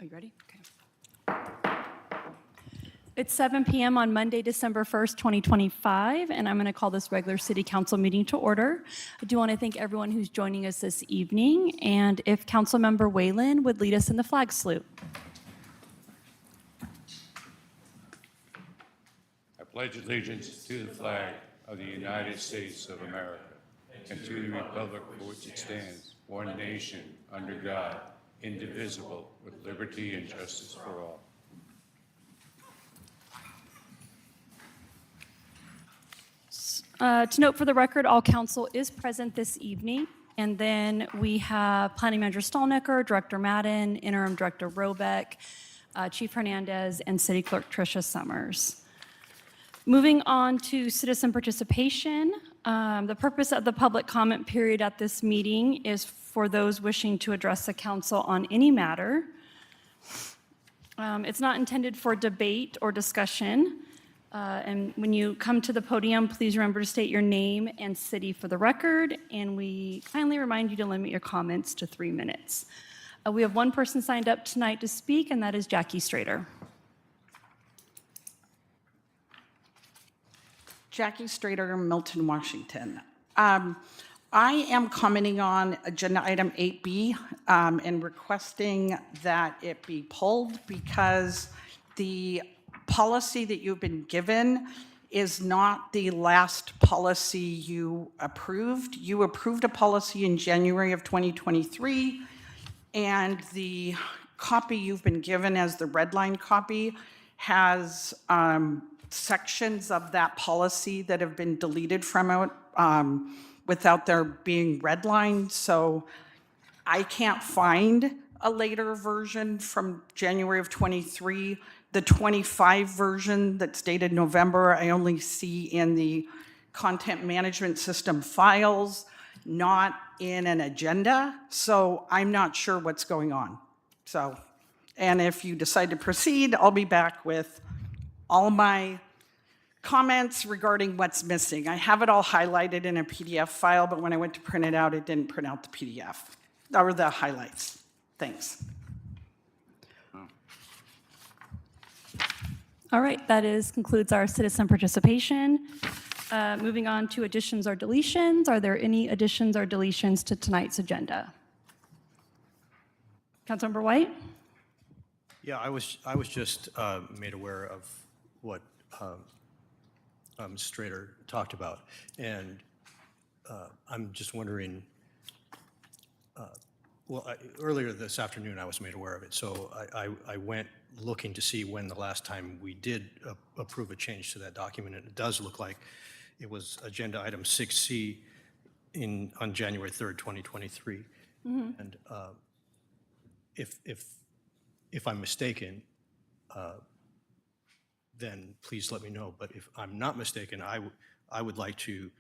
Oh, you ready? Okay. It's 7 p.m. on Monday, December 1st, 2025, and I'm going to call this regular City Council meeting to order. I do want to thank everyone who's joining us this evening, and if Councilmember Whalen would lead us in the flag salute. I pledge allegiance to the flag of the United States of America and to the republic for which it stands, one nation, under God, indivisible, with liberty and justice for all. To note for the record, all council is present this evening. And then we have Planning Manager Stallnecker, Director Madden, Interim Director Robeck, Chief Hernandez, and City Clerk Tricia Summers. Moving on to citizen participation, the purpose of the public comment period at this meeting is for those wishing to address the council on any matter. It's not intended for debate or discussion. And when you come to the podium, please remember to state your name and city for the record. And we kindly remind you to limit your comments to 3 minutes. We have one person signed up tonight to speak, and that is Jackie Strader. Jackie Strader, Milton, Washington. I am commenting on agenda item 8B and requesting that it be pulled because the policy that you've been given is not the last policy you approved. You approved a policy in January of 2023, and the copy you've been given as the red line copy has sections of that policy that have been deleted from it without there being redlined. So I can't find a later version from January of 23. The 25 version that's dated November, I only see in the content management system files, not in an agenda. So I'm not sure what's going on. So, and if you decide to proceed, I'll be back with all my comments regarding what's missing. I have it all highlighted in a PDF file, but when I went to print it out, it didn't print out the PDF, or the highlights. Thanks. All right, that concludes our citizen participation. Moving on to additions or deletions. Are there any additions or deletions to tonight's agenda? Councilmember White? Yeah, I was just made aware of what Strader talked about, and I'm just wondering. Earlier this afternoon, I was made aware of it, so I went looking to see when the last time we did approve a change to that document, and it does look like it was agenda item 6C on January 3rd, 2023. And if I'm mistaken, then please let me know. But if I'm not mistaken, I would like to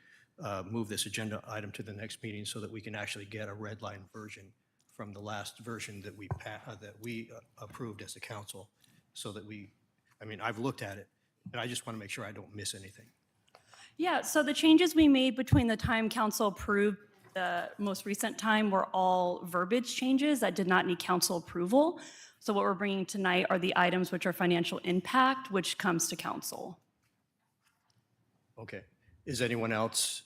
move this agenda item to the next meeting so that we can actually get a red line version from the last version that we approved as a council, so that I've looked at it, and I just want to make sure I don't miss anything. Yeah, so the changes we made between the time council approved the most recent time were all verbiage changes that did not need council approval. So what we're bringing tonight are the items which are financial impact, which comes to council. Okay. Is anyone else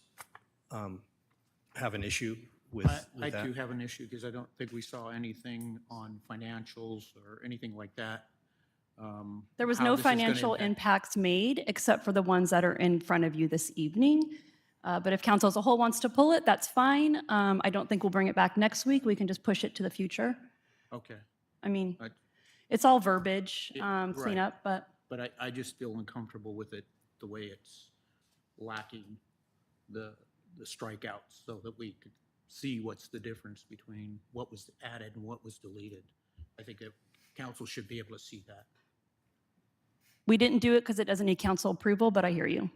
have an issue with I that? do have an issue because I don't think we saw anything on financials or anything like that. There was how no this is gonna financial impact- impacts made except for the ones that are in front of you this evening. But if council as a whole wants to pull it, that's fine. I don't think we'll bring it back next week. We can just push it to the future. Okay, I mean, I- it's all verbiage right. cleanup, but but I just feel uncomfortable with it, the way it's lacking the strikeouts, so that we could see what's the difference between what was added and what was deleted. I think that council should be able to see that. we didn't do it because it doesn't need council approval, but I hear you.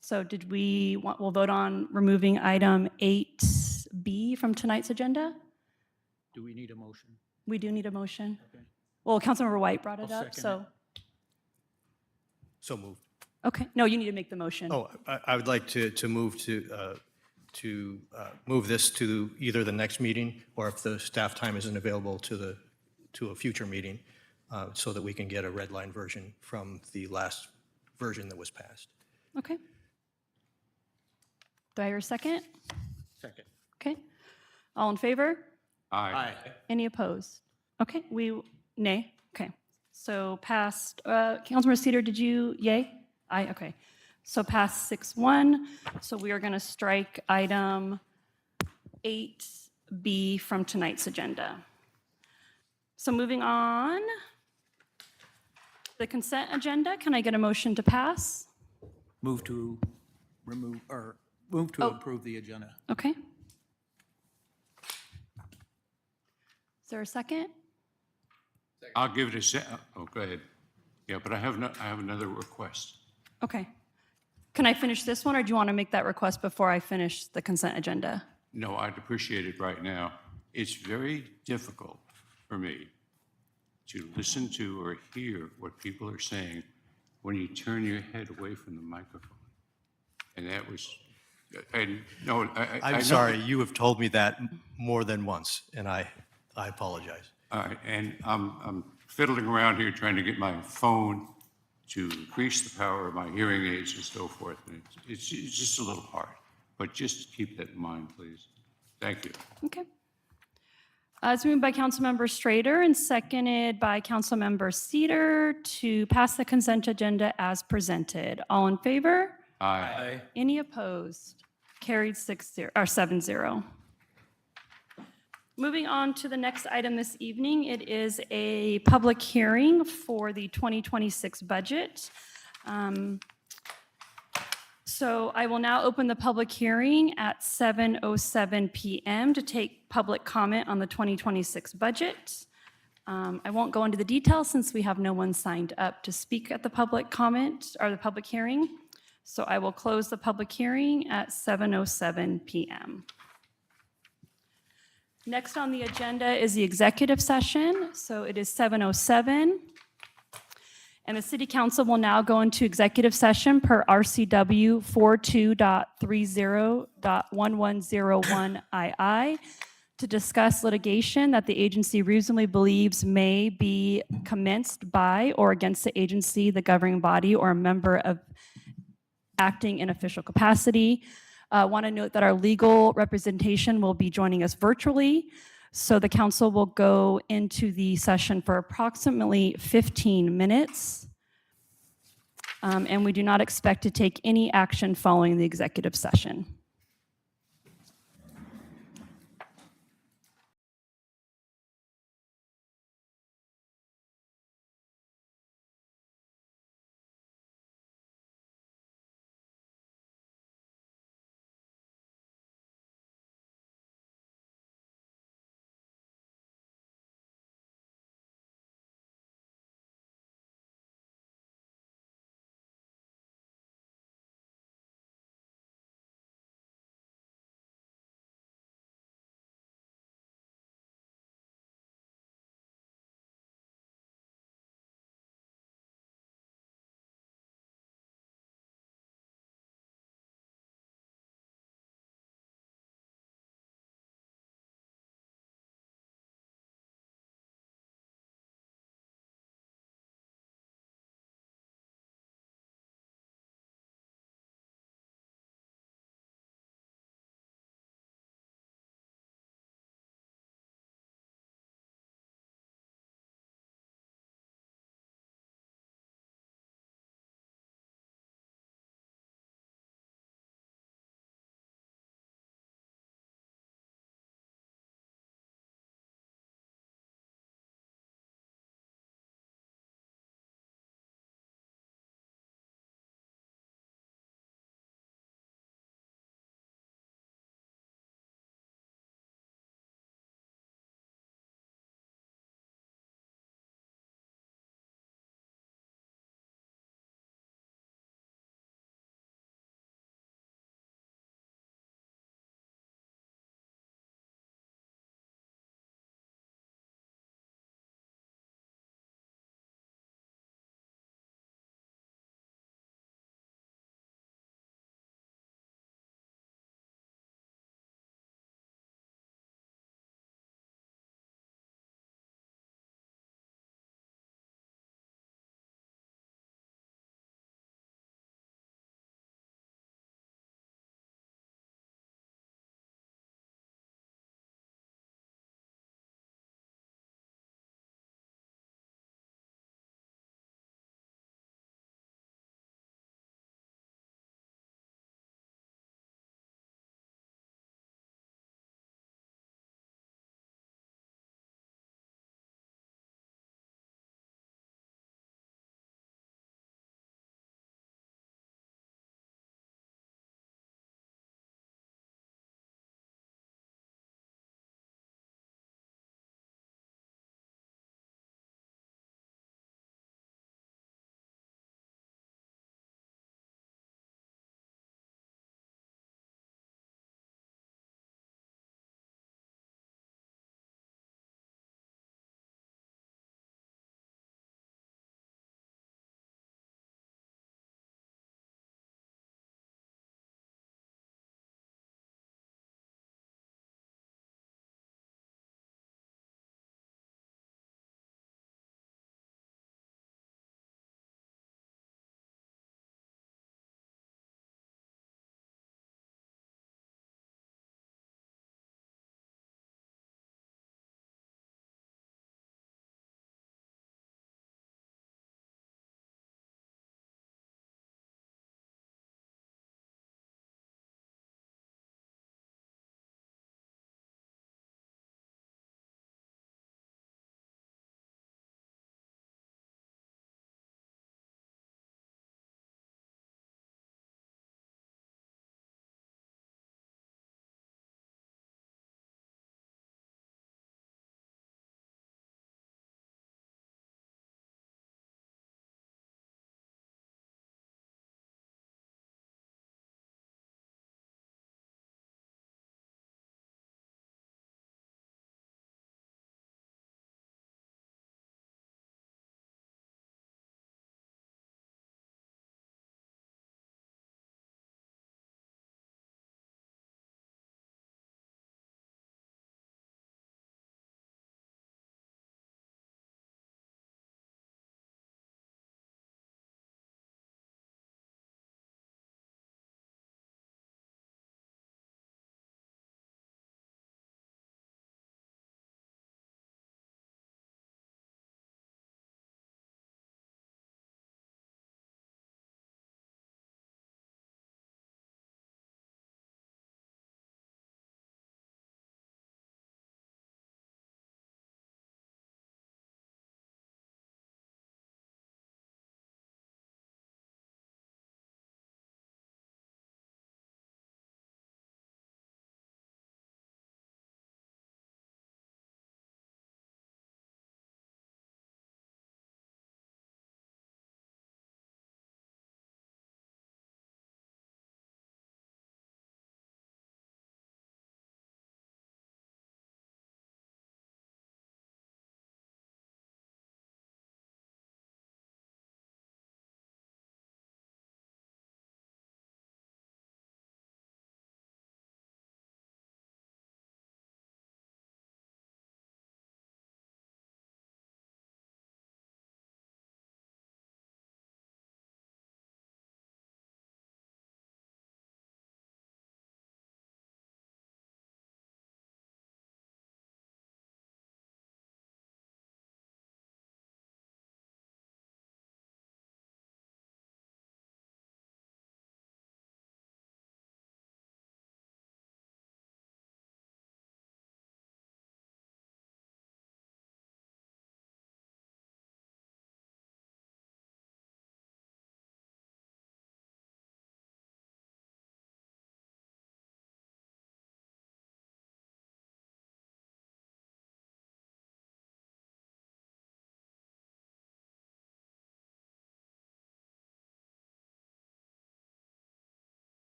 So we'll vote on removing item 8B from tonight's agenda? Do we need a motion? We do need a motion. Okay. Well, Councilmember White brought it I'll up, second so, So moved. okay. No, you need to make the motion. Oh, I would like to move to move this to either the next meeting, or if the staff time isn't available, to a future meeting, so that we can get a red line version from the last version that was passed. Okay. Do I hear a second? Second. Okay. All in favor? Aye. Any opposed? Okay, nay? Okay. So passed, Councilmember Cedar, did you, yay? Aye, okay. So passed 6-1. So we are going to strike item 8B from tonight's agenda. So moving on, the consent agenda, can I get a motion to pass? Move to remove, or move to approve the agenda. Okay. Is there a second? I'll give it a oh, go ahead. Yeah, but I have another request. Okay. Can I finish this one, or do you want to make that request before I finish the consent agenda? No, I'd appreciate it right now. It's very difficult for me to listen to or hear what people are saying when you turn your head away from the microphone. And that was, and no, I know- I'm sorry, you have told me that more than once, and I apologize. All right, and I'm fiddling around here trying to get my phone to increase the power of my hearing aids and so forth. And it's just a little hard, but just keep that in mind, please. Thank you. Okay. It's moved by Councilmember Strader and seconded by Councilmember Cedar to pass the consent agenda as presented. All in favor? Aye. Any opposed? Carried 7-0. Moving on to the next item this evening, it is a public hearing for the 2026 budget. So I will now open the public hearing at 7:07 PM to take public comment on the 2026 budget. I won't go into the details since we have no one signed up to speak at the public comment or the public hearing. So I will close the public hearing at 7:07 PM. Next on the agenda is the executive session. So it is 7:07. And the city council will now go into executive session per RCW 42.30.1101II to discuss litigation that the agency reasonably believes may be commenced by or against the agency, the governing body, or a member of acting in official capacity. Want to note that our legal representation will be joining us virtually. So the council will go into the session for approximately 15 minutes. And we do not expect to take any action following the executive session.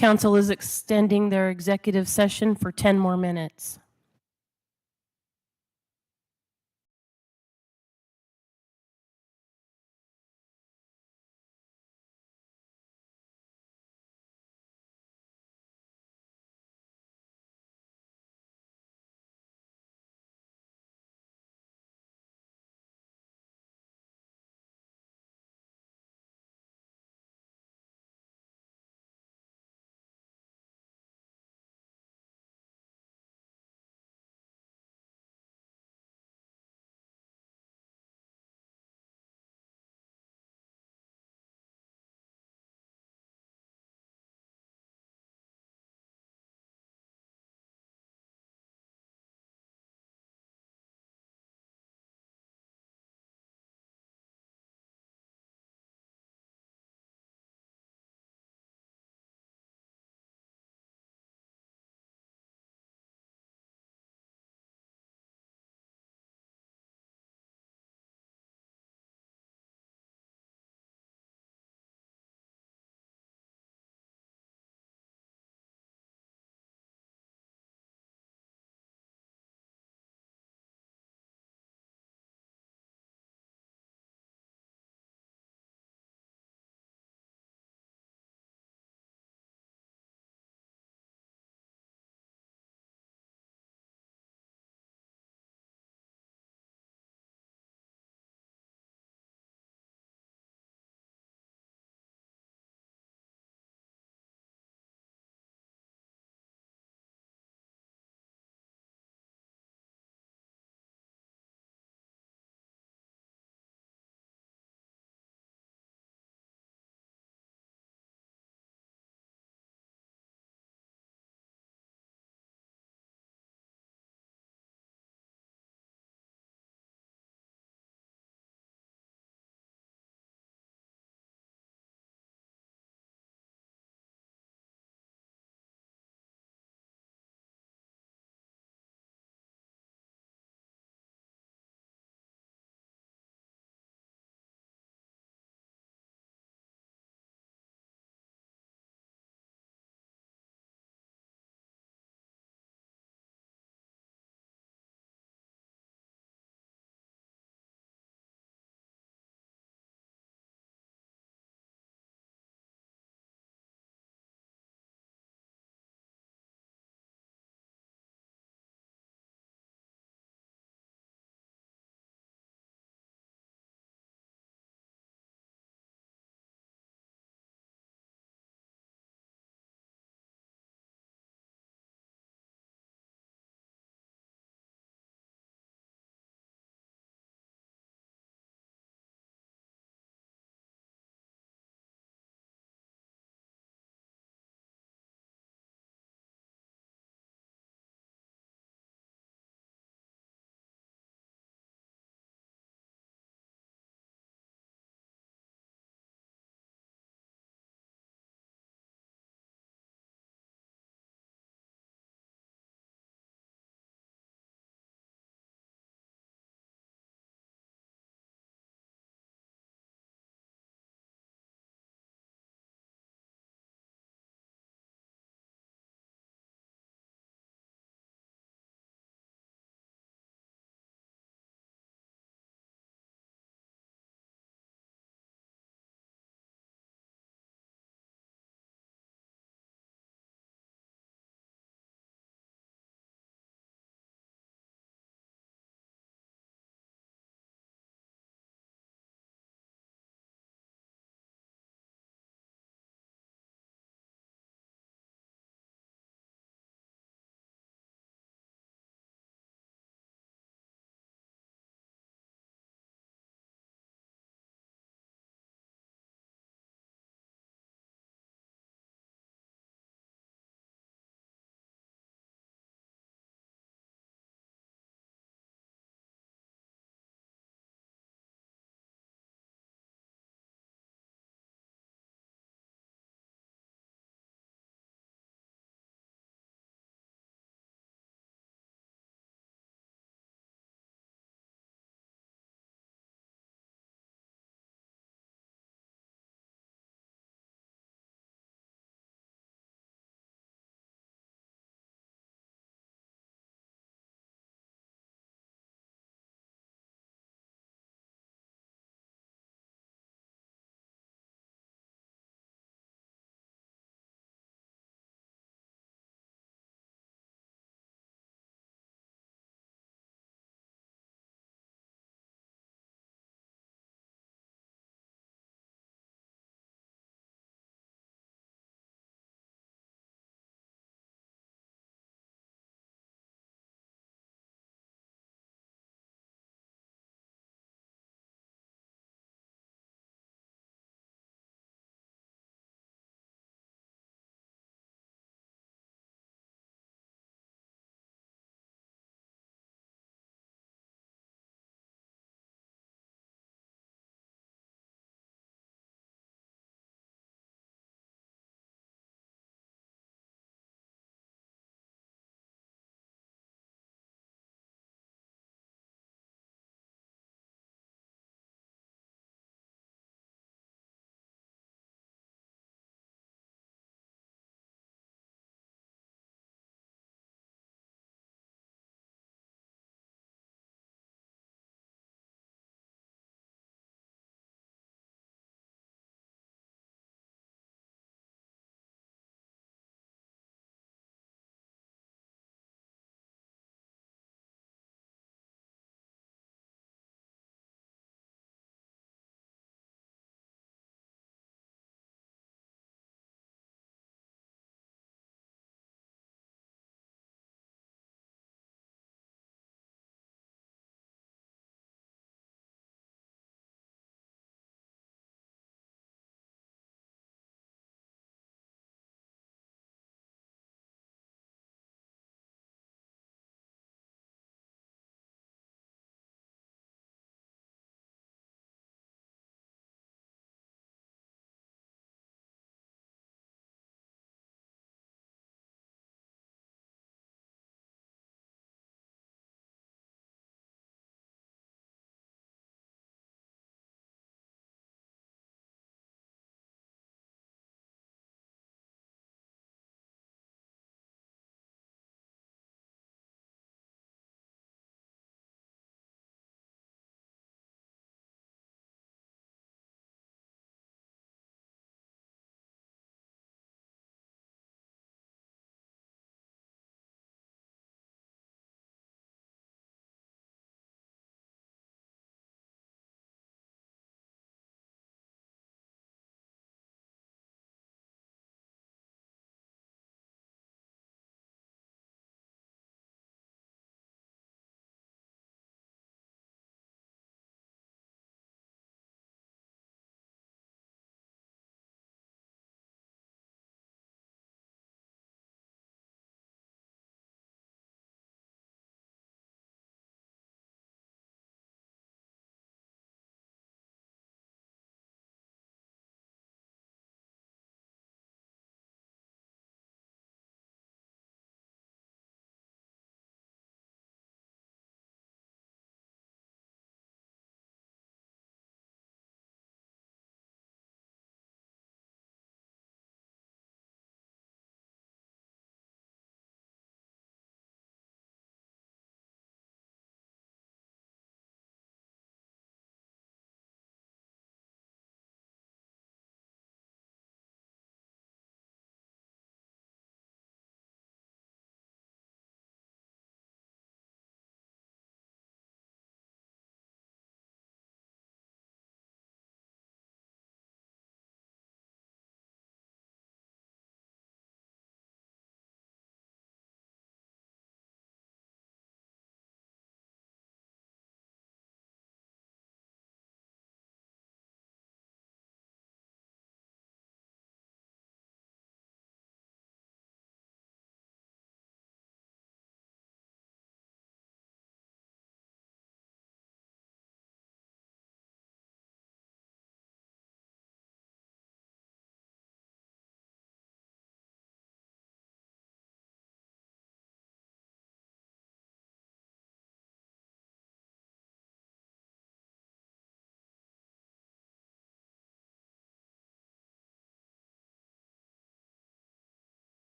Council is extending their executive session for 10 more minutes.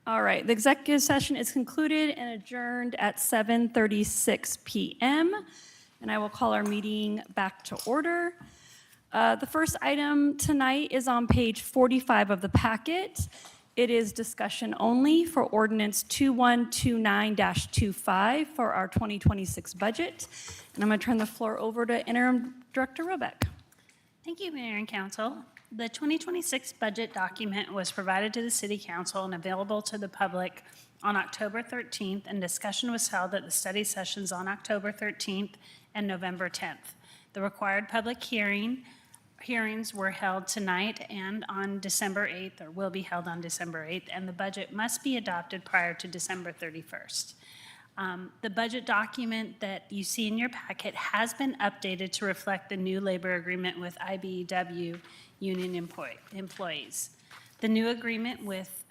All right, the executive session is concluded and adjourned at 7:36 PM. And I will call our meeting back to order. The first item tonight is on page 45 of the packet. It is discussion only for ordinance 2129-25 for our 2026 budget. And I'm going to turn the floor over to Interim Director Robeck. Thank you, Mayor and Council. The 2026 budget document was provided to the City Council and available to the public on October 13th, and discussion was held at the study sessions on October 13th and November 10th. The required public hearings were held tonight and on December 8th, or will be held on December 8th, and the budget must be adopted prior to December 31st. The budget document that you see in your packet has been updated to reflect the new labor agreement with IBEW union employees. The new agreement with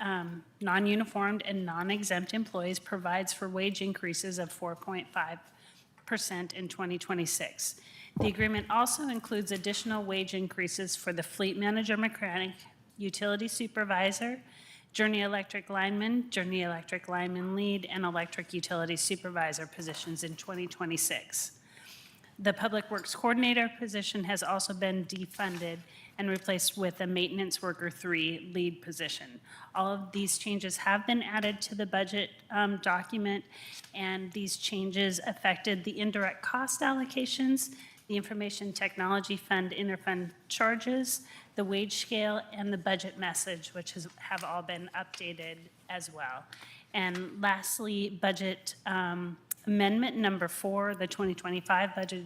non-uniformed and non-exempt employees provides for wage increases of 4.5% in 2026. The agreement also includes additional wage increases for the fleet manager mechanic, utility supervisor, Journey Electric lineman, Journey Electric lineman lead, and electric utility supervisor positions in 2026. The Public Works Coordinator position has also been defunded and replaced with a Maintenance Worker 3 lead position. All of these changes have been added to the budget document, and these changes affected the indirect cost allocations, the Information Technology Fund interfund charges, the wage scale, and the budget message, which have all been updated as well. And lastly, budget amendment number 4, the 2025 budget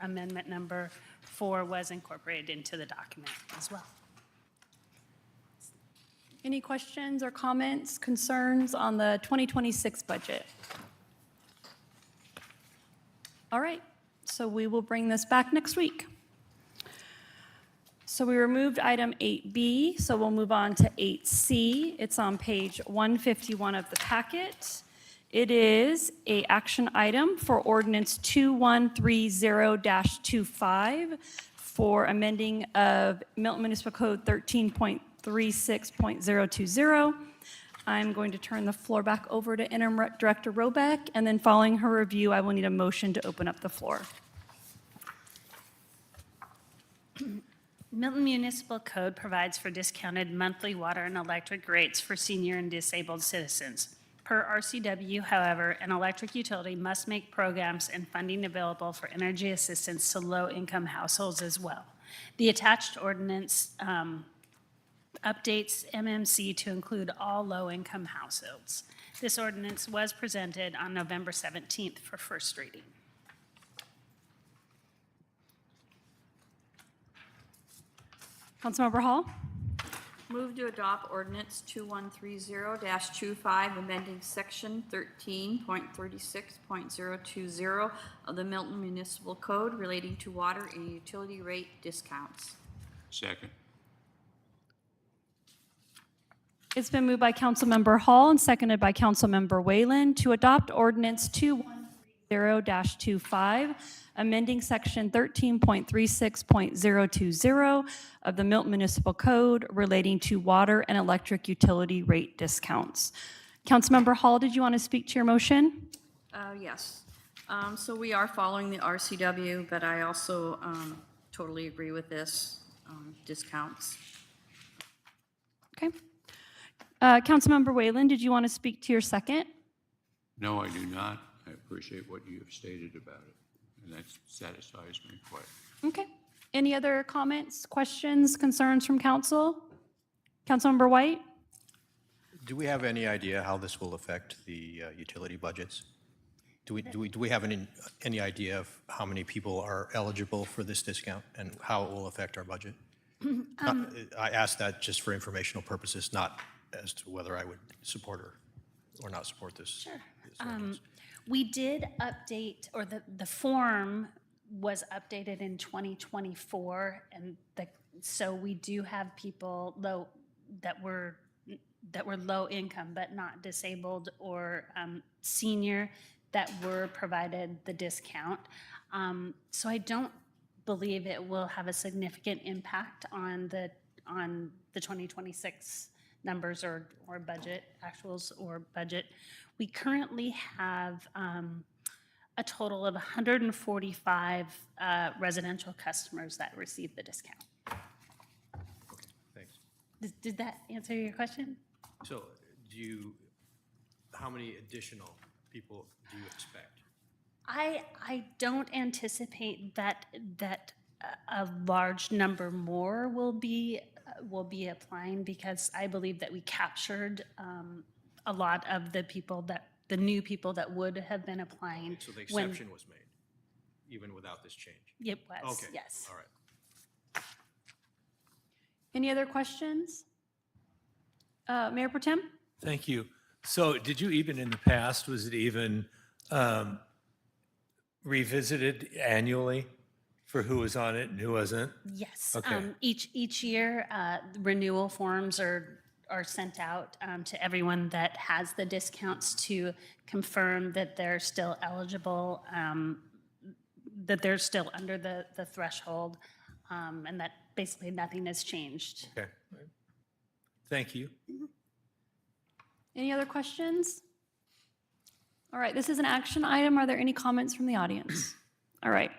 amendment number 4 was incorporated into the document as well. Any questions or comments, concerns on the 2026 budget? All right, so we will bring this back next week. So we removed item 8B, so we'll move on to 8C. It's on page 151 of the packet. It is a action item for ordinance 2130-25 for amending of Milton Municipal Code 13.36.020. I'm going to turn the floor back over to Interim Director Robeck, and then following her review, I will need a motion to open up the floor. Milton Municipal Code provides for discounted monthly water and electric rates for senior and disabled citizens. Per RCW, however, an electric utility must make programs and funding available for energy assistance to low-income households as well. The attached ordinance updates MMC to include all low-income households. This ordinance was presented on November 17th for first reading. Councilmember Hall? Move to adopt ordinance 2130-25, amending section 13.36.020 of the Milton Municipal Code relating to water and utility rate discounts. Second. It's been moved by Councilmember Hall and seconded by Councilmember Whalen to adopt ordinance 2130-25, amending section 13.36.020 of the Milton Municipal Code relating to water and electric utility rate discounts. Councilmember Hall, did you want to speak to your motion? Yes. So we are following the RCW, but I also totally agree with this, discounts. Okay. Councilmember Whalen, did you want to speak to your second? No, I do not. I appreciate what you have stated about it, and that satisfies me quite. Okay. Any other comments, questions, concerns from council? Councilmember White? Do we have any idea how this will affect the utility budgets? Do we have any idea of how many people are eligible for this discount and how it will affect our budget? I ask that just for informational purposes, not as to whether I would support or not support this. Sure. this ordinance. We did update, or the form was updated in 2024, and so we do have people that were low income but not disabled or senior that were provided the discount. So I don't believe it will have a significant impact on the 2026 numbers or budget, actuals or budget. We currently have a total of 145 residential customers that receive the discount. Thanks. Did that answer your question? So how many additional people do you expect? I don't anticipate that a large number more will be applying, because I believe that we captured a lot of the new people that would have been applying. So the when exception was made, even without this change? It was, Okay. yes. All right. Any other questions? Mayor Pro Tem? Thank you. So did you even in the past, was it even revisited annually for who was on it and who wasn't? Yes. Okay. Each year, renewal forms are sent out to everyone that has the discounts to confirm that they're still eligible, that they're still under the threshold, and that basically nothing has changed. Okay. Thank you. Any other questions? All right, this is an action item. Are there any comments from the audience? All right.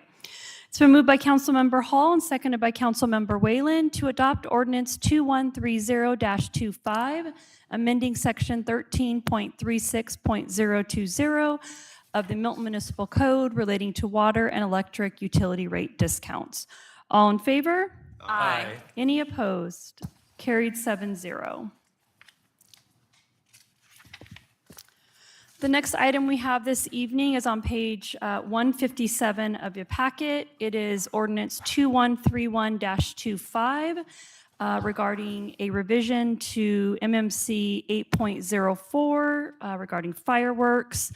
It's been moved by Councilmember Hall and seconded by Councilmember Whalen to adopt ordinance 2130-25, amending section 13.36.020 of the Milton Municipal Code relating to water and electric utility rate discounts. All in favor? Aye. Any opposed? Carried 7-0. The next item we have this evening is on page 157 of your packet. It is ordinance 2131-25 regarding a revision to MMC 8.04 regarding fireworks.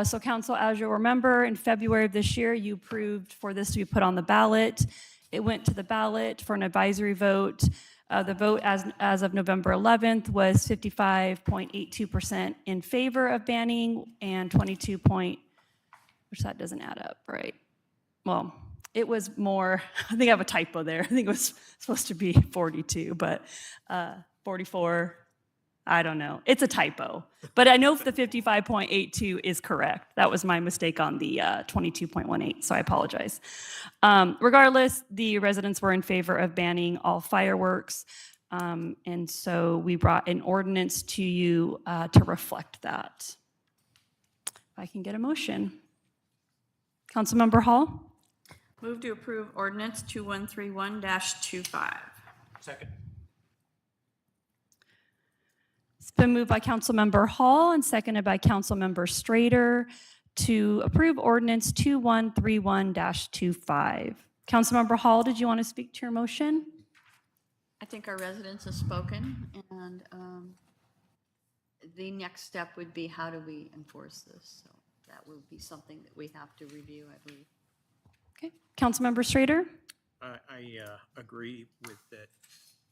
So council, as you'll remember, in February of this year, you approved for this to be put on the ballot. It went to the ballot for an advisory vote. The vote as of November 11th was 55.82% in favor of banning and 22 point, which that doesn't add up, right? Well, it was more, I think I have a typo there. I think it was supposed to be 42, but 44, I don't know. It's a typo. But I know the 55.82 is correct. That was my mistake on the 22.18, so I apologize. Regardless, the residents were in favor of banning all fireworks. And so we brought an ordinance to you to reflect that. If I can get a motion. Councilmember Hall? Move to approve ordinance 2131-25. Second. It's been moved by Councilmember Hall and seconded by Councilmember Strader to approve ordinance 2131-25. Councilmember Hall, did you want to speak to your motion? I think our residents have spoken, and the next step would be how do we enforce this? So that would be something that we have to review, I believe. Okay, Councilmember Strader? I agree with that.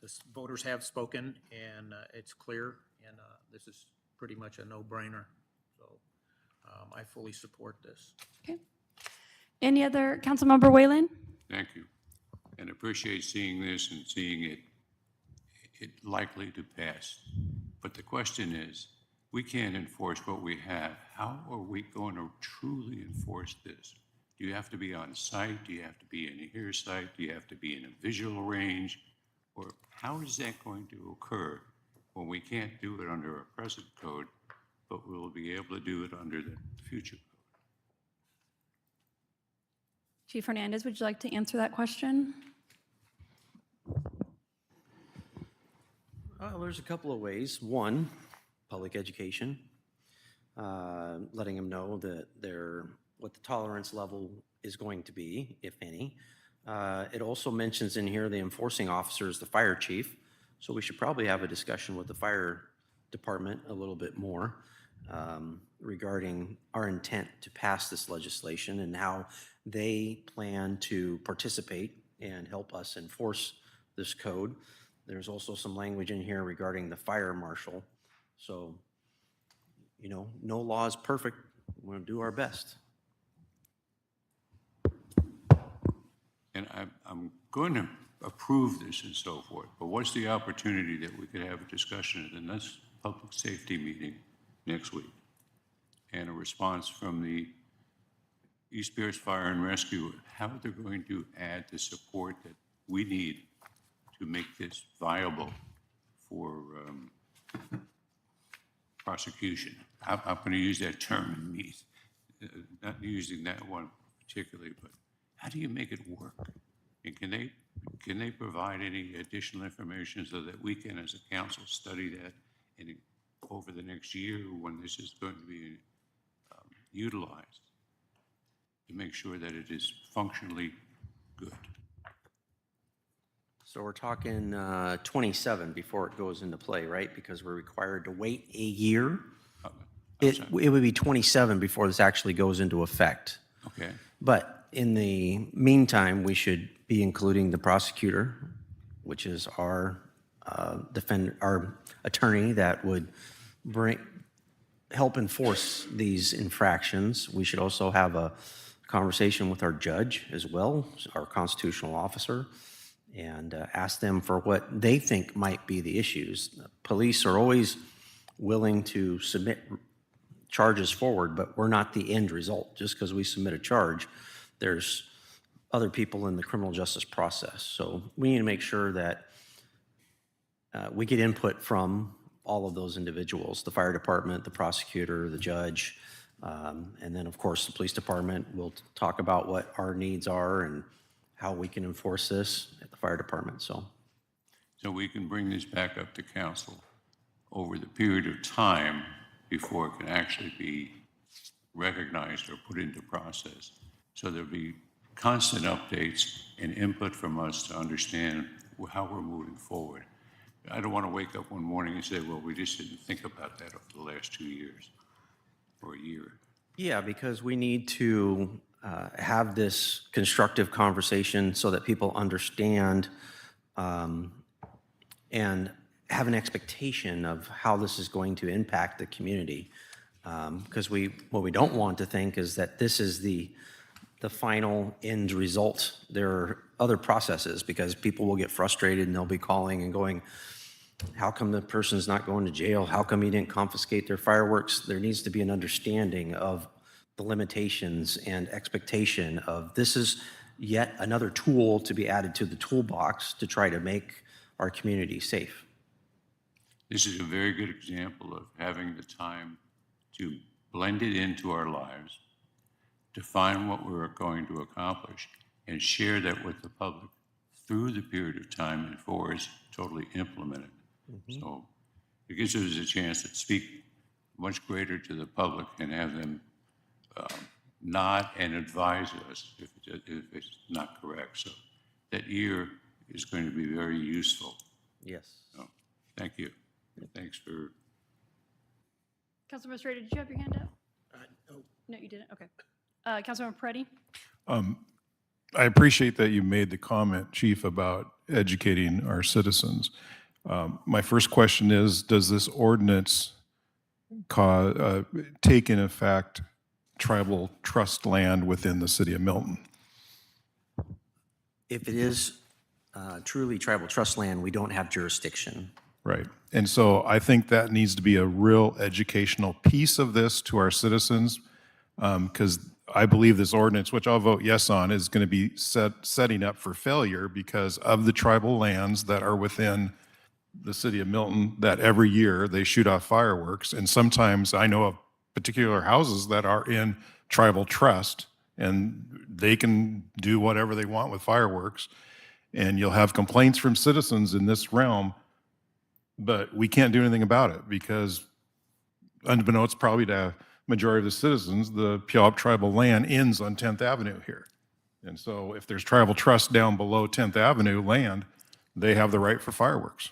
The voters have spoken, and it's clear, and this is pretty much a no-brainer. So I fully support this. Okay. Any other, Councilmember Whalen? Thank you. And appreciate seeing this and seeing it likely to pass. But the question is, we can't enforce what we have. How are we going to truly enforce this? Do you have to be on site? Do you have to be in a hear site? Do you have to be in a visual range? Or how is that going to occur when we can't do it under our present code, but we'll be able to do it under the future code? Chief Hernandez, would you like to answer that question? Well, there's a couple of ways. One, public education, letting them know that what the tolerance level is going to be, if any. It also mentions in here the enforcing officer is the fire chief, so we should probably have a discussion with the fire department a little bit more regarding our intent to pass this legislation and how they plan to participate and help us enforce this code. There's also some language in here regarding the fire marshal. So, you know, no law is perfect. We're going to do our best. And I'm going to approve this and so forth, but what's the opportunity that we could have a discussion at the next public safety meeting next week? And a response from the East Pierce Fire and Rescue, how they're going to add the support that we need to make this viable for prosecution. I'm going to use that term in me, not using that one particularly, but how do you make it work? And can they provide any additional information so that we can, as a council, study that and over the next year when this is going to be utilized to make sure that it is functionally good? So we're talking 27 before it goes into play, right? Because we're required to wait a year. It would be 27 before this actually goes into effect. Okay. But in the meantime, we should be including the prosecutor, which is our our attorney that would help enforce these infractions. We should also have a conversation with our judge as well, our constitutional officer, and ask them for what they think might be the issues. Police are always willing to submit charges forward, but we're not the end result. Just because we submit a charge, there's other people in the criminal justice process. So we need to make sure that we get input from all of those individuals, the fire department, the prosecutor, the judge, and then, of course, the police department will talk about what our needs are and how we can enforce this at the fire department, so. So we can bring this back up to council over the period of time before it can actually be recognized or put into process. So there'll be constant updates and input from us to understand how we're moving forward. I don't want to wake up one morning and say, well, we just didn't think about that over the last 2 years or a year. Yeah, because we need to have this constructive conversation so that people understand and have an expectation of how this is going to impact the community. Because what we don't want to think is that this is the final end result. There are other processes because people will get frustrated and they'll be calling and going, how come the person's not going to jail? How come you didn't confiscate their fireworks? There needs to be an understanding of the limitations and expectation of this is yet another tool to be added to the toolbox to try to make our community safe. This is a very good example of having the time to blend it into our lives, define what we're going to accomplish, and share that with the public through the period of time before it's totally implemented. So it gives us a chance to speak much greater to the public and have them nod and advise us if it's not correct. So that year is going to be very useful. Yes. So, thank you. Thanks for. Councilmember Strader, did you have your hand up? No, you didn't? Okay. Councilmember Peretti? I appreciate that you made the comment, Chief, about educating our citizens. My first question is, does this ordinance take in effect tribal trust land within the city of Milton? If it is truly tribal trust land, we don't have jurisdiction. Right. And so I think that needs to be a real educational piece of this to our citizens, because I believe this ordinance, which I'll vote yes on, is going to be setting up for failure because of the tribal lands that are within the city of Milton, that every year they shoot off fireworks. And sometimes I know of particular houses that are in tribal trust and they can do whatever they want with fireworks. And you'll have complaints from citizens in this realm, but we can't do anything about it because unbeknownst probably to majority of the citizens, the Puyallup tribal land ends on 10th Avenue here. And so if there's tribal trust down below 10th Avenue land, they have the right for fireworks.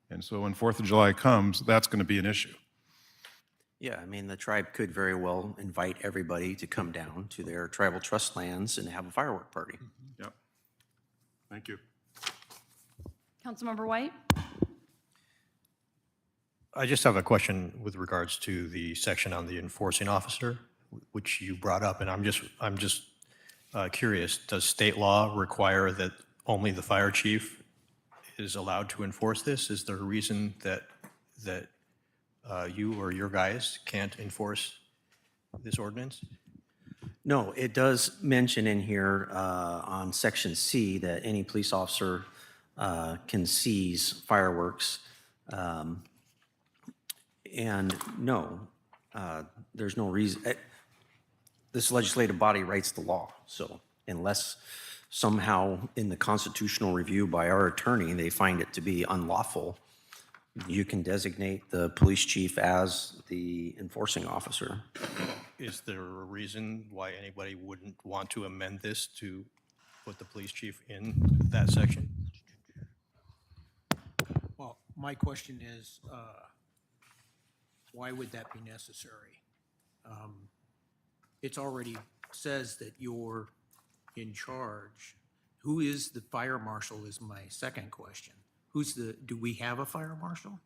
And so when 4th of July comes, that's going to be an issue. Yeah, I mean, the tribe could very well invite everybody to come down to their tribal trust lands and have a firework party. Yep. Thank you. Councilmember White? I just have a question with regards to the section on the enforcing officer, which you brought up, and I'm just curious, does state law require that only the fire chief is allowed to enforce this? Is there a reason that you or your guys can't enforce this ordinance? No, it does mention in here on section C that any police officer can seize fireworks. And no, there's no reason. This legislative body writes the law, so unless somehow in the constitutional review by our attorney, they find it to be unlawful, you can designate the police chief as the enforcing officer. Is there a reason why anybody wouldn't want to amend this to put the police chief in that section? Well, my question is, why would that be necessary? It's already says that you're in charge. Who is the fire marshal is my second question. Do we have a fire marshal?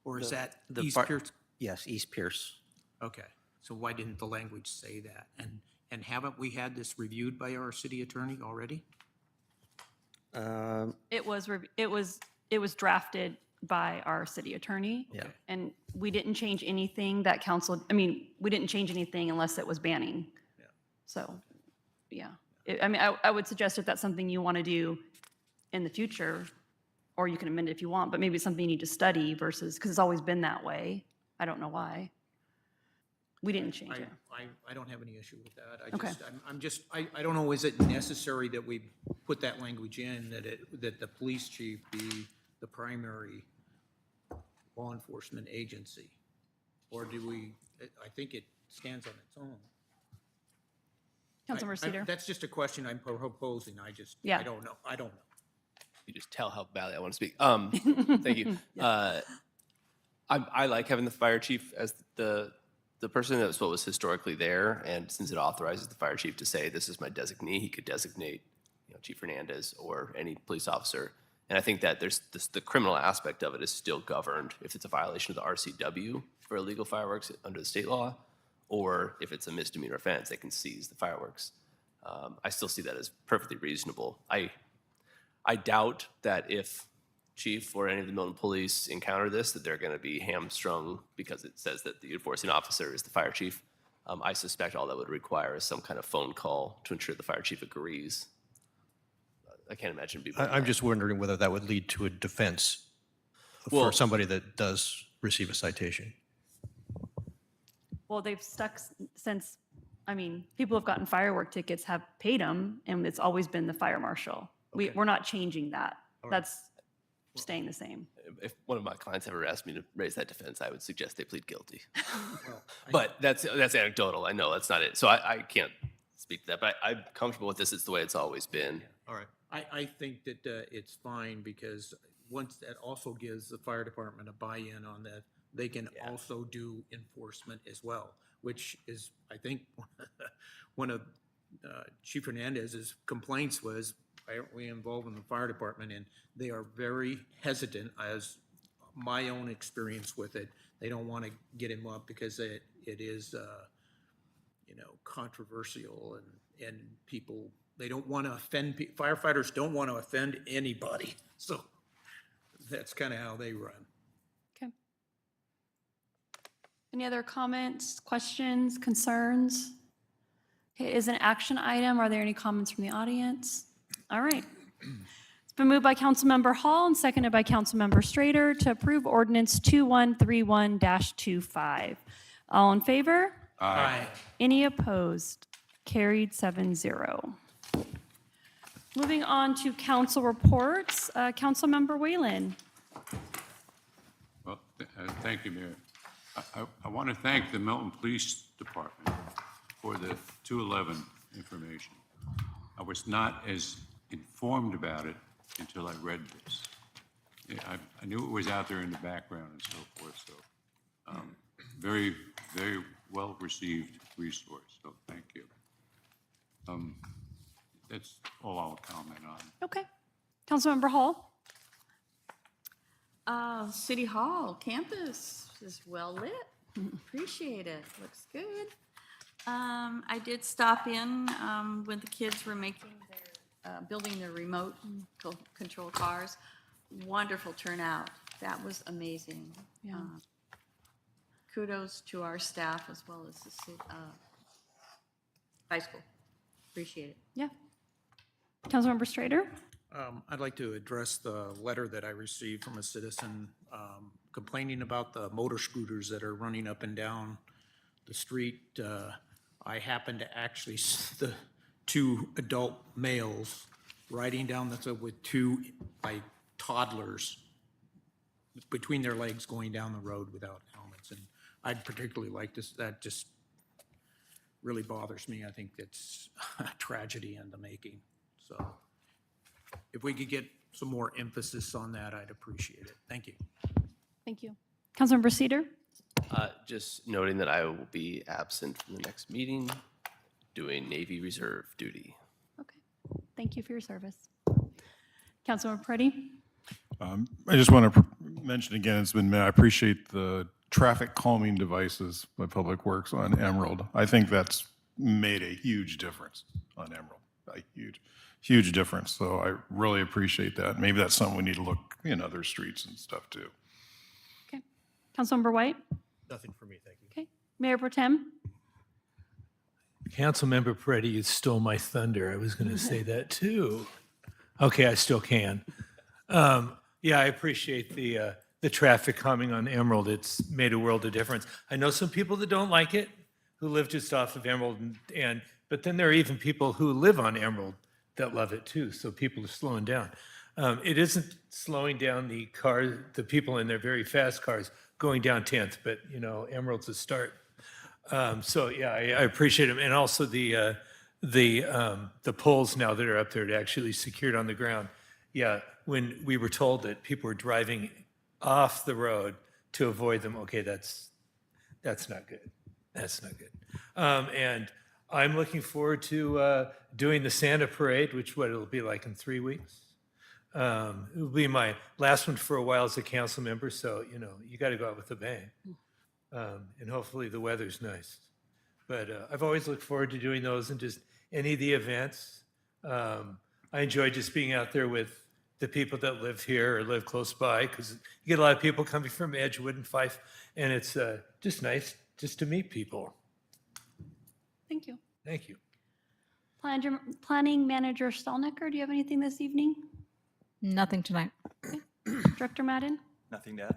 Or is that East Pierce? Yes, East Pierce. Okay, so why didn't the language say that? And haven't we had this reviewed by our city attorney already? It was drafted by our city attorney. Yeah. And we didn't change anything that council, we didn't change anything unless it was banning. Yeah. So, yeah. I would suggest if that's something you want to do in the future, or you can amend it if you want, but maybe it's something you need to study versus, because it's always been that way. I don't know why. We didn't change it. I don't have any issue with that. Okay. I don't know, is it necessary that we put that language in, that the police chief be the primary law enforcement agency? Or do we, I think it stands on its own. Councilmember Cedar? That's just a question I'm proposing. Yeah. I don't know. You just tell how badly I want to speak. Thank you. I like having the fire chief as the person. That's what was historically there, and since it authorizes the fire chief to say, this is my designee, he could designate Chief Hernandez or any police officer. And I think that there's the criminal aspect of it is still governed if it's a violation of the RCW for illegal fireworks under the state law, or if it's a misdemeanor offense, they can seize the fireworks. I still see that as perfectly reasonable. I doubt that if chief or any of the Milton police encounter this, that they're going to be hamstrung because it says that the enforcing officer is the fire chief. I suspect all that would require is some kind of phone call to ensure the fire chief agrees. I can't imagine people. I'm just wondering whether that would lead to a defense Well- for somebody that does receive a citation. Well, they've stuck since, people have gotten firework tickets, have paid them, and it's always been the fire marshal. We're not changing that. That's staying the same. If one of my clients ever asked me to raise that defense, I would suggest they plead guilty. But that's anecdotal. I know that's not it. So I can't speak to that, but I'm comfortable with this. It's the way it's always been. All right. I think that it's fine because once that also gives the fire department a buy-in on that, they can also do enforcement as well, which is, I think, one of Chief Hernandez's complaints was, why aren't we involved in the fire department? And they are very hesitant, as my own experience with it. They don't want to get him up because it is, controversial and people, they don't want to offend, firefighters don't want to offend anybody. So that's kind of how they run. Okay. Any other comments, questions, concerns? Okay, is an action item. Are there any comments from the audience? All right. It's been moved by Councilmember Hall and seconded by Councilmember Strader to approve ordinance 2131-25. All in favor? Aye. Any opposed? Carried 7-0. Moving on to council reports. Councilmember Whalen. Well, thank you, Mayor. I want to thank the Milton Police Department for the 211 information. I was not as informed about it until I read this. I knew it was out there in the background and so forth, so very, very well-received resource, so thank you. That's all I'll comment on. Okay. Councilmember Hall. City Hall campus is well lit. Appreciate it. Looks good. I did stop in when the kids were making building the remote control cars. Wonderful turnout. That was amazing. Yeah. Kudos to our staff as well as the high school. Appreciate it. Yeah. Councilmember Strader? I'd like to address the letter that I received from a citizen complaining about the motor scooters that are running up and down the street. I happened to actually see the two adult males riding down with two toddlers between their legs going down the road without helmets. And I'd particularly like this, that just really bothers me. I think it's a tragedy in the making. So if we could get some more emphasis on that, I'd appreciate it. Thank you. Thank you. Councilmember Cedar? Just noting that I will be absent from the next meeting, doing Navy Reserve duty. Okay. Thank you for your service. Councilmember Preddy? I just want to mention again, I appreciate the traffic calming devices by Public Works on Emerald. I think that's made a huge difference on Emerald, a huge difference. So I really appreciate that. Maybe that's something we need to look in other streets and stuff too. Okay. Councilmember White? Nothing for me, thank you. Okay. Mayor Pro Tem? Councilmember Peretti, you stole my thunder. I was going to say that too. Okay, I still can. Yeah, I appreciate the traffic calming on Emerald. It's made a world of difference. I know some people that don't like it, who live just off of Emerald, but then there are even people who live on Emerald that love it too. So people are slowing down. It isn't slowing down the people in their very fast cars going down 10th, but Emerald's a start. So yeah, I appreciate them, and also the poles now that are up there to actually secured on the ground. Yeah, when we were told that people were driving off the road to avoid them, okay, that's not good. That's not good. And I'm looking forward to doing the Santa Parade, which it'll be like in 3 weeks. It will be my last one for a while as a council member, so you got to go out with a bang. And hopefully the weather's nice. But I've always looked forward to doing those and just any of the events. I enjoy just being out there with the people that live here or live close by, because you get a lot of people coming from Edgewood and Fife, and it's just nice just to meet people. Thank you. Thank you. Planning Manager Stalnecker, do you have anything this evening? Nothing tonight. Director Madden? Nothing to add.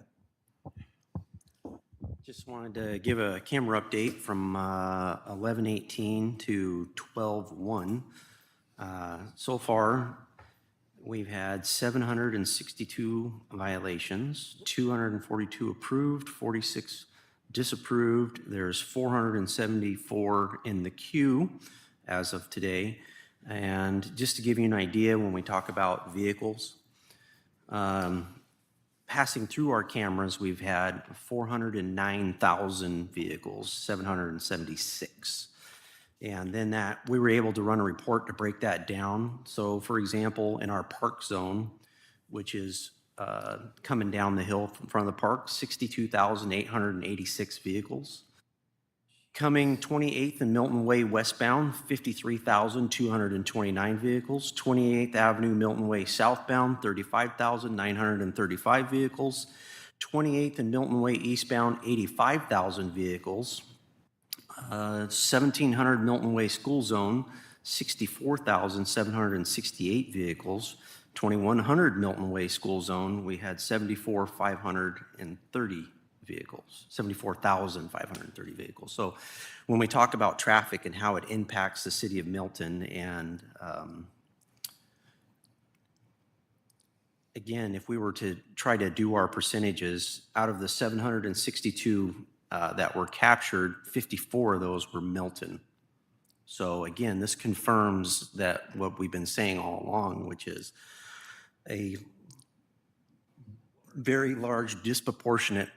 Just wanted to give a camera update from 11:18 to 12:01. So far, we've had 762 violations, 242 approved, 46 disapproved. There's 474 in the queue as of today. And just to give you an idea, when we talk about vehicles, passing through our cameras, we've had 409,000 vehicles, 776. And then we were able to run a report to break that down. So for example, in our park zone, which is coming down the hill from front of the park, 62,886 vehicles. Coming 28th and Milton Way westbound, 53,229 vehicles. 28th Avenue Milton Way southbound, 35,935 vehicles. 28th and Milton Way eastbound, 85,000 vehicles. 1700 Milton Way School Zone, 64,768 vehicles. 2100 Milton Way School Zone, we had 74,530 vehicles, 74,530 vehicles. So when we talk about traffic and how it impacts the city of Milton, and again, if we were to try to do our percentages, out of the 762 that were captured, 54 of those were Milton. So again, this confirms that what we've been saying all along, which is a very large disproportionate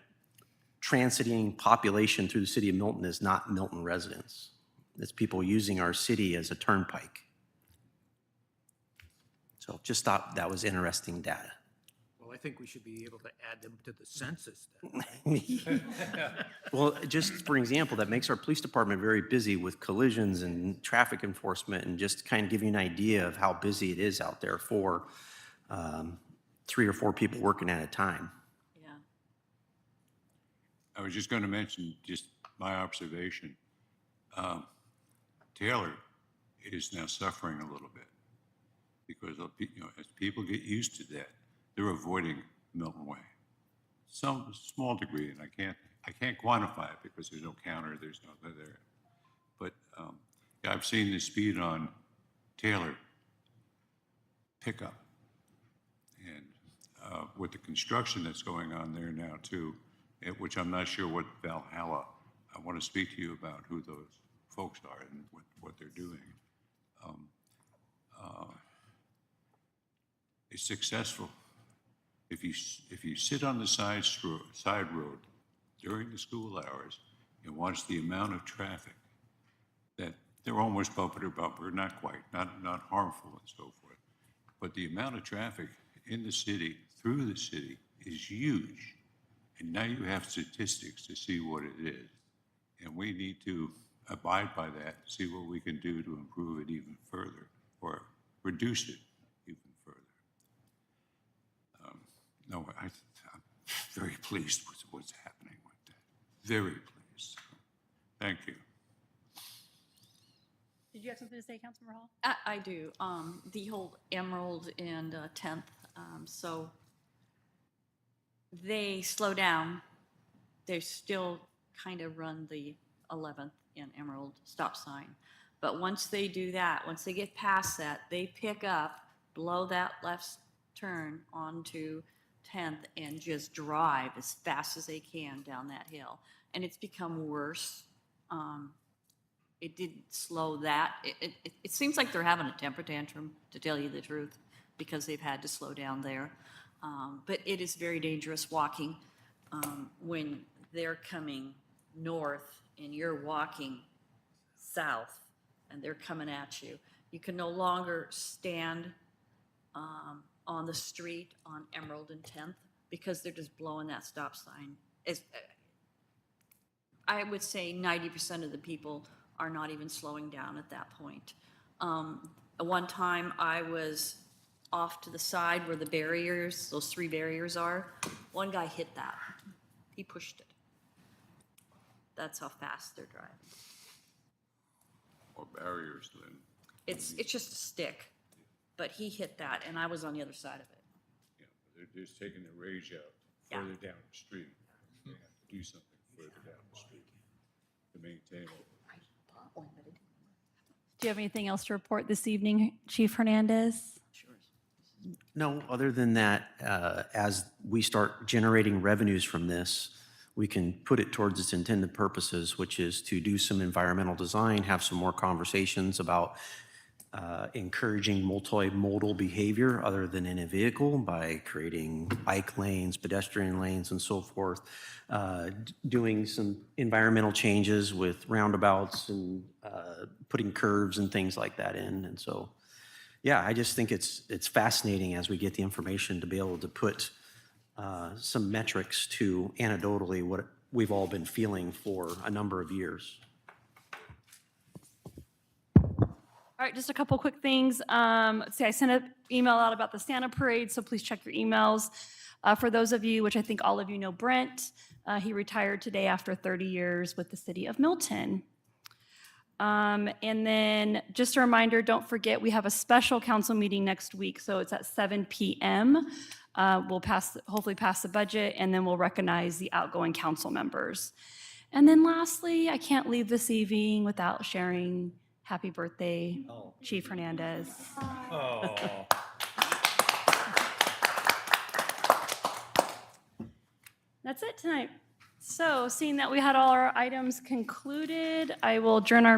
transiting population through the city of Milton is not Milton residents. It's people using our city as a turnpike. So just thought that was interesting data. Well, I think we should be able to add them to the census then. Well, just for example, that makes our police department very busy with collisions and traffic enforcement, and just kind of give you an idea of how busy it is out there for 3 or 4 people working at a time. Yeah. I was just going to mention, just my observation. Taylor is now suffering a little bit because of, as people get used to that, they're avoiding Milton Way. Some small degree, and I can't quantify it because there's no counter, there's nothing there. But yeah, I've seen the speed on Taylor pick up. And with the construction that's going on there now too, which I'm not sure what Valhalla, I want to speak to you about who those folks are and what they're doing. It's successful. If you sit on the side road during the school hours and watch the amount of traffic, that they're almost bumper to bumper, not quite, not harmful and so forth, but the amount of traffic in the city, through the city, is huge. And now you have statistics to see what it is. And we need to abide by that, see what we can do to improve it even further or reduce it even further. No, I'm very pleased with what's happening with that. Very pleased. Thank you. Did you have something to say, Councilmember Hall? I do. The whole Emerald and 10th, so they slow down. They still kind of run the 11th and Emerald stop sign. But once they do that, once they get past that, they pick up, blow that left turn onto 10th and just drive as fast as they can down that hill. And it's become worse. It didn't slow that. It seems like they're having a temper tantrum, to tell you the truth, because they've had to slow down there. But it is very dangerous walking when they're coming north and you're walking south and they're coming at you. You can no longer stand on the street on Emerald and 10th because they're just blowing that stop sign. I would say 90% of the people are not even slowing down at that point. One time I was off to the side where the barriers, those 3 barriers are. One guy hit that. He pushed it. That's how fast they're driving. Or barriers, Lynn. It's just a stick, but he hit that, and I was on the other side of it. Yeah, they're just taking the rage out Yeah. further down the street. They have to do something further down the street to maintain it. Do you have anything else to report this evening, Chief Hernandez? No, other than that, as we start generating revenues from this, we can put it towards its intended purposes, which is to do some environmental design, have some more conversations about encouraging multimodal behavior other than in a vehicle by creating bike lanes, pedestrian lanes, and so forth, doing some environmental changes with roundabouts and putting curves and things like that in. And so, yeah, I just think it's fascinating as we get the information to be able to put some metrics to anecdotally what we've all been feeling for a number of years. All right, just a couple quick things. Let's see, I sent an email out about the Santa Parade, so please check your emails. For those of you, which I think all of you know Brent, he retired today after 30 years with the city of Milton. And then just a reminder, don't forget, we have a special council meeting next week, so it's at 7 p.m. We'll hopefully pass the budget, and then we'll recognize the outgoing council members. And then lastly, I can't leave this evening without sharing happy birthday, Chief Hernandez. Oh. That's it tonight. So seeing that we had all our items concluded, I will adjourn our